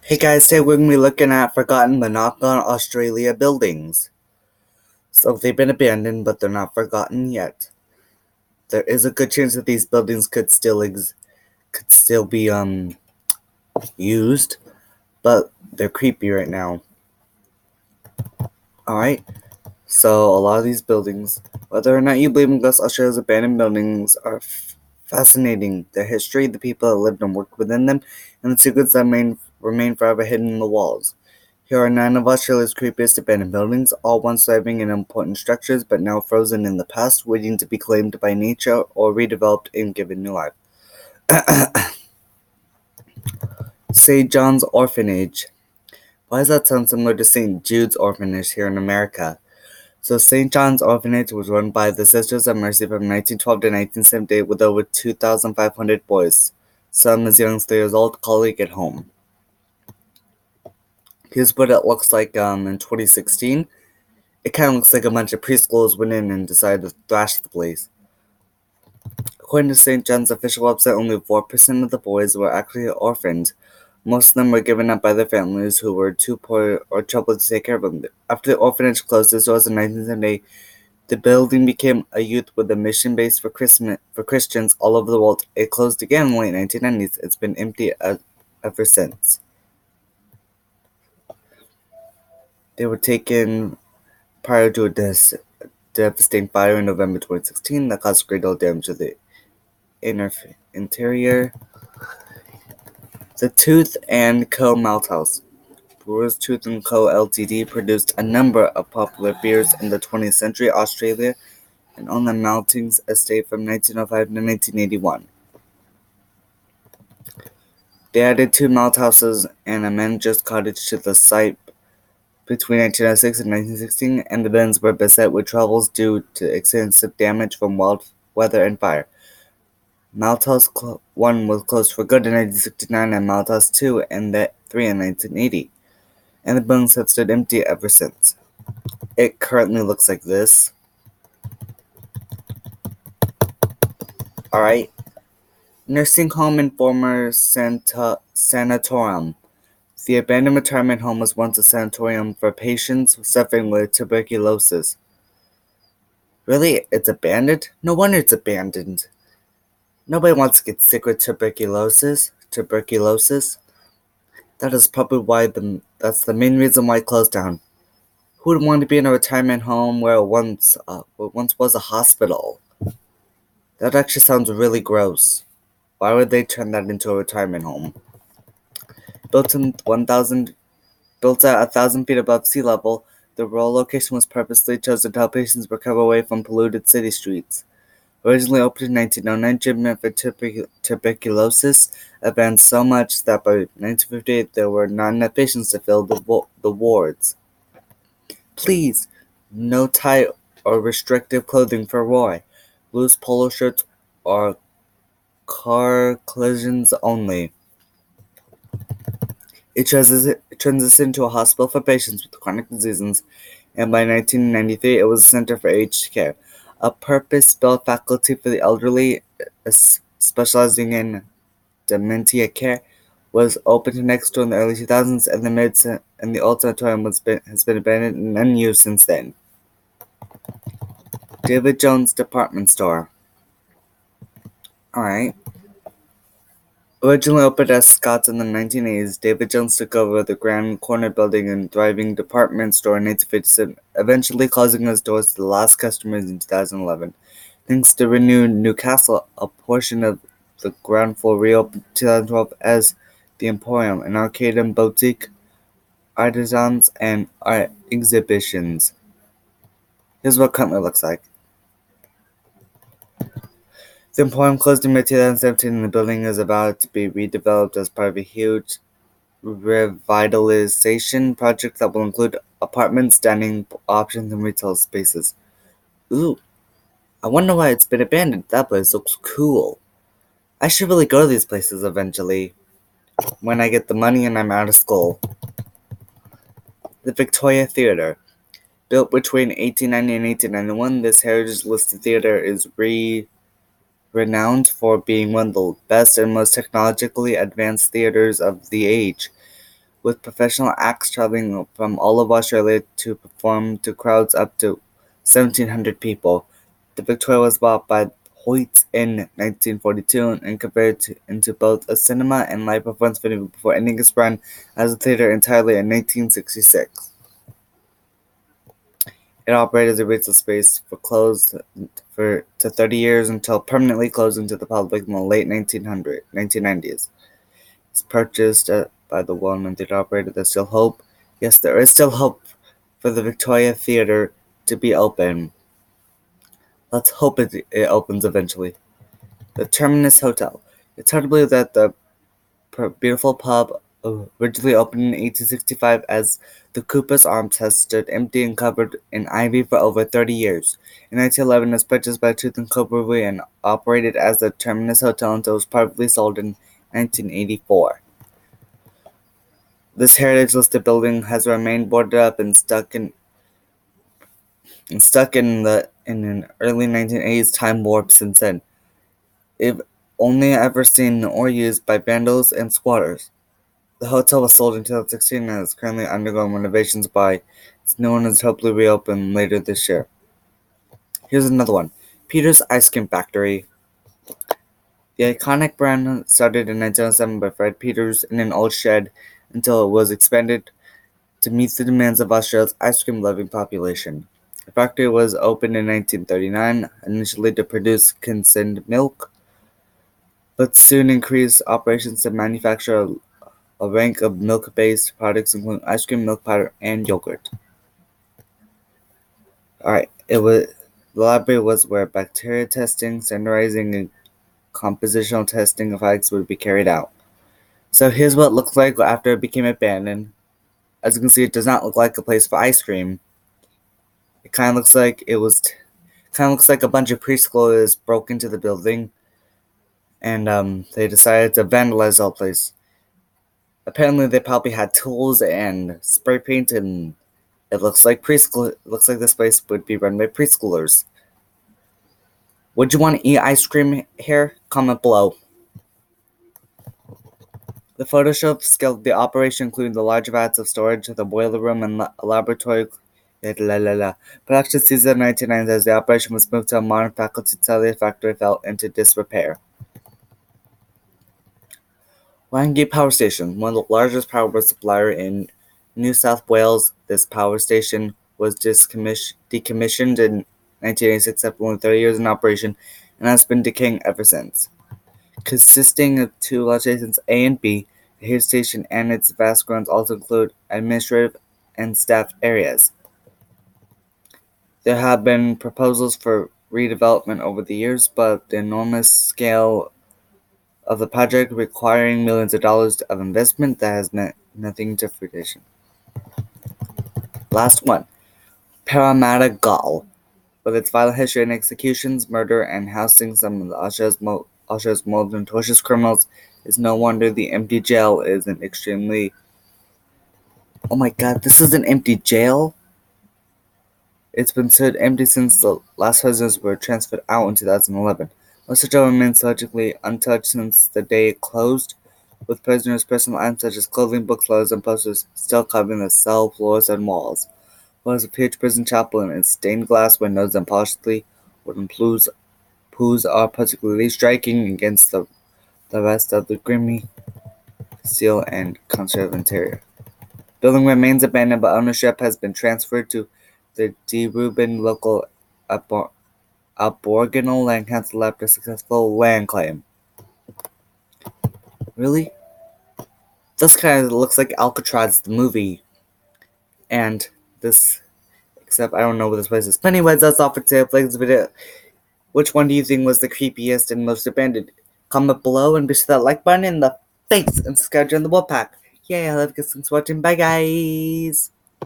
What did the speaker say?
Hey guys, today we're going to be looking at forgotten but not gone Australia buildings. So they've been abandoned, but they're not forgotten yet. There is a good chance that these buildings could still be used, but they're creepy right now. All right. So a lot of these buildings, whether or not you believe in ghosts, Australia's abandoned buildings are fascinating. Their history, the people that lived and worked within them, and the secrets that remain forever hidden in the walls. Here are 9 of Australia's creepiest abandoned buildings, all once thriving in important structures, but now frozen in the past, waiting to be claimed by nature or redeveloped and given new life. St. John's Orphanage. Why does that sound similar to St. Jude's Orphanage here in America? So St. John's Orphanage was run by the Sisters of Mercy from 1912 to 1978 with over 2,500 boys, some as young as 3 years old, calling at home. Here's what it looks like in 2016. It kind of looks like a bunch of preschoolers went in and decided to thrash the place. According to St. John's official website, only 4% of the boys were actually orphaned. Most of them were given up by their families who were too poor or troubled to take care of them. After the orphanage closed its doors in 1978, the building became a youth with a mission base for Christians all over the world. It closed again in the late 1990s. It's been empty ever since. They were taken prior to a devastating fire in November 2016 that caused great deal of damage to the interior. The Tooth and Co. Malthouse. Brewers Tooth and Co. Ltd. produced a number of popular beers in the 20th century Australia and owned the Maltings estate from 1905 to 1981. They added 2 malthouses and a manager's cottage to the site between 1906 and 1916, and the buildings were beset with troubles due to extensive damage from wild weather and fire. Malthouse 1 was closed for good in 1969 and Malthouse 2 and 3 in 1980, and the buildings have stood empty ever since. It currently looks like this. Alright. Nursing home and former sanatorium. The abandoned retirement home was once a sanatorium for patients suffering with tuberculosis. Really? It's abandoned? No wonder it's abandoned. Nobody wants to get sick with tuberculosis. That is probably why that's the main reason why it closed down. Who would want to be in a retirement home where once was a hospital? That actually sounds really gross. Why would they turn that into a retirement home? Built at 1,000 feet above sea level, the rural location was purposely chosen to help patients recover away from polluted city streets. Originally opened in 1909, treatment for tuberculosis advanced so much that by 1958 there were not enough patients to fill the wards. Please, no tight or restrictive clothing for Roy. Loose polo shirts or car collisions only. It transitioned to a hospital for patients with chronic diseases, and by 1993 it was a center for aged care. A purpose-built faculty for the elderly, specializing in dementia care, was opened next door in the early 2000s, and the old sanatorium has been abandoned and unused since then. David Jones Department Store. Alright. Originally opened as Scott's in the 1980s, David Jones took over the Grand Corner building and thriving department store in 1957, eventually closing his doors to the last customers in 2011. Thanks to renewed Newcastle, a portion of the ground floor reopened in 2012 as the Emporium, an arcade and boutique, artisans, and art exhibitions. Here's what it currently looks like. The Emporium closed in mid-2017 and the building is about to be redeveloped as part of a huge revitalization project that will include apartments, dining options, and retail spaces. Ooh, I wonder why it's been abandoned. That place looks cool. I should really go to these places eventually, when I get the money and I'm out of school. The Victoria Theatre. Built between 1890 and 1891, this heritage-listed theatre is renowned for being one of the best and most technologically advanced theaters of the age. with professional acts traveling from all of Australia to perform to crowds up to 1,700 people. The Victoria was bought by Hoyt in 1942 and converted into both a cinema and live performance venue before ending its run as a theater entirely in 1966. It operated as a retail space to 30 years until permanently closing to the public in the late 1990s. It's purchased by the well-known theater operator. There's still hope. Yes, there is still hope for the Victoria Theatre to be open. Let's hope it opens eventually. The Terminus Hotel. It's hard to believe that the beautiful pub originally opened in 1865 as the Cooper's Arms has stood empty and covered in ivy for over 30 years. In 1911, it was purchased by Tooth and Co. Brewery and operated as the Terminus Hotel until it was privately sold in 1984. This heritage-listed building has remained boarded up and stuck in an early 1980s time warp since then. If only ever seen or used by vandals and squatters. The hotel was sold in 2016 and is currently undergoing renovations by its new owners, hopefully reopen later this year. Here's another one. Peter's Ice Cream Factory. The iconic brand started in 1907 by Fred Peters in an old shed until it was expanded to meet the demands of Australia's ice cream-loving population. The factory was opened in 1939, initially to produce condensed milk, but soon increased operations to manufacture a range of milk-based products including ice cream, milk powder, and yogurt. The library was where bacteria testing, standardizing, and compositional testing of eggs would be carried out. So here's what it looked like after it became abandoned. As you can see, it does not look like a place for ice cream. It kind of looks like a bunch of preschoolers broke into the building, and they decided to vandalize the whole place. Apparently, they probably had tools and spray paint, and it looks like this place would be run by preschoolers. Would you want to eat ice cream here? Comment below. The photo show scaled the operation, including the large vats of storage, the boiler room, and laboratory. Production ceased in the 1990s as the operation was moved to a modern faculty until the factory fell into disrepair. Warringah Power Station, one of the largest power supplier in New South Wales. This power station was decommissioned in 1986 after only 30 years in operation and has been decaying ever since. Consisting of two large stations A and B, the Here Station and its vast grounds also include administrative and staff areas. There have been proposals for redevelopment over the years, but the enormous scale of the project requiring millions of dollars of investment that has meant nothing to fruition. Last one. Parramatta Gaol. With its violent history and executions, murder, and housing some of Australia's most notorious criminals, it's no wonder the empty jail is an extremely... Oh my god, this is an empty jail? It's been stood empty since the last prisoners were transferred out in 2011. Most of the jail remains surgically untouched since the day it closed, with prisoners' personal items such as clothing, books, letters, and posters still covering the cell floors and walls. There's a huge prison chapel and its stained glass windows and polishedly wooden poos are particularly striking against the rest of the grimy steel and conservative interior. The building remains abandoned, but ownership has been transferred to the Deerubin local Aboriginal Land Council after a successful land claim. Really? This kind of looks like Alcatraz, the movie. And this, except I don't know where this place is. But anyways, that's all for today. If you liked this video, which one do you think was the creepiest and most abandoned? Comment below and be sure that like button in the face and subscribe to the Wolfpack. Yeah, I love you guys. Thanks for watching. Bye, guys.